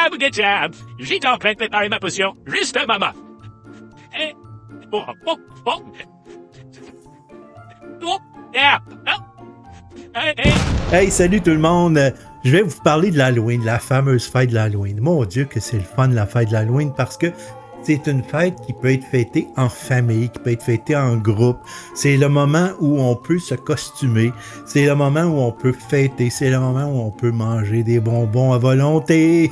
good job. J'étais en train de préparer ma potion, juste un moment. Eh, oh, oh, oh. Oh, yeah. Oh. Hey, hey. Hey, salut tout le monde! Je vais vous parler de l'Halloween, la fameuse fête de l'Halloween. Mon Dieu que c'est le fun, la fête de l'Halloween, parce que c'est une fête qui peut être fêtée en famille, qui peut être fêtée en groupe. C'est le moment où on peut se costumer. C'est le moment où on peut fêter. C'est le moment où on peut manger des bonbons à volonté.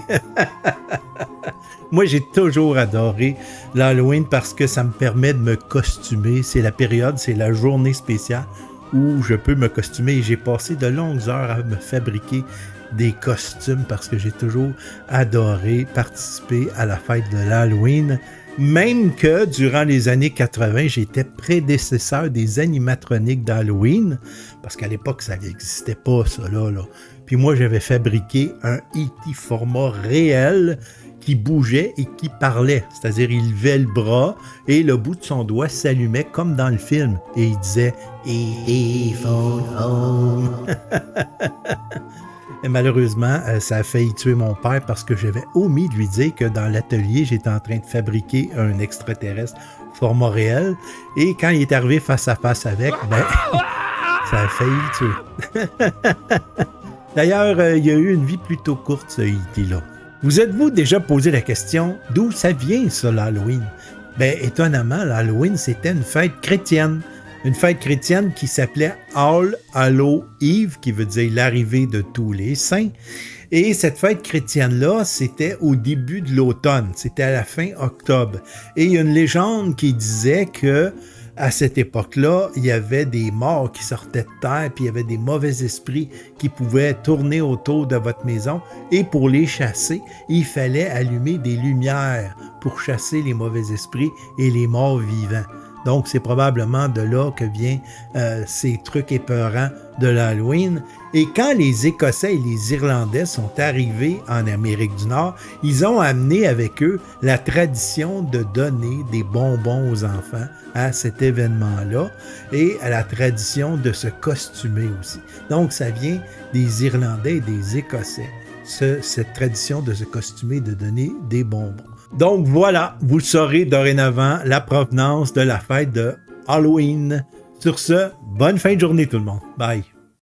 Moi, j'ai toujours adoré l'Halloween parce que ça me permet de me costumer. C'est la période, c'est la journée spéciale où je peux me costumer. Et j'ai passé de longues heures à me fabriquer des costumes parce que j'ai toujours adoré participer à la fête de l'Halloween. Même que durant les années 80, j'étais prédécesseur des animatroniques d'Halloween parce qu'à l'époque, ça n'existait pas, ça là. Puis moi, j'avais fabriqué un E.T. format réel qui bougeait et qui parlait. C'est-à-dire, il levait le bras et le bout de son doigt s'allumait comme dans le film. Et il disait « E.T. phone home ». Et malheureusement, ça a failli tuer mon père parce que j'avais omis de lui dire que dans l'atelier, j'étais en train de fabriquer un extraterrestre format réel. Et quand il est arrivé face à face avec, ben, ça a failli le tuer. D'ailleurs, il y a eu une vie plutôt courte, ce E.T. là. Vous êtes-vous déjà posé la question d'où ça vient, ça, l'Halloween? Ben, étonnamment, l'Halloween, c'était une fête chrétienne. Une fête chrétienne qui s'appelait All Hallow Eve, qui veut dire l'arrivée de tous les saints. Et cette fête chrétienne-là, c'était au début de l'automne. C'était à la fin octobre. Et il y a une légende qui disait que à cette époque-là, il y avait des morts qui sortaient de terre, puis il y avait des mauvais esprits qui pouvaient tourner autour de votre maison. Et pour les chasser, il fallait allumer des lumières pour chasser les mauvais esprits et les morts vivants. Donc, c'est probablement de là que viennent ces trucs épeurants de l'Halloween. Et quand les Écossais et les Irlandais sont arrivés en Amérique du Nord, ils ont amené avec eux la tradition de donner des bonbons aux enfants à cet événement-là et à la tradition de se costumer aussi. Donc, ça vient des Irlandais et des Écossais, cette tradition de se costumer, de donner des bonbons. Donc voilà, vous saurez dorénavant la provenance de la fête de Halloween. Sur ce, bonne fin de journée tout le monde. Bye!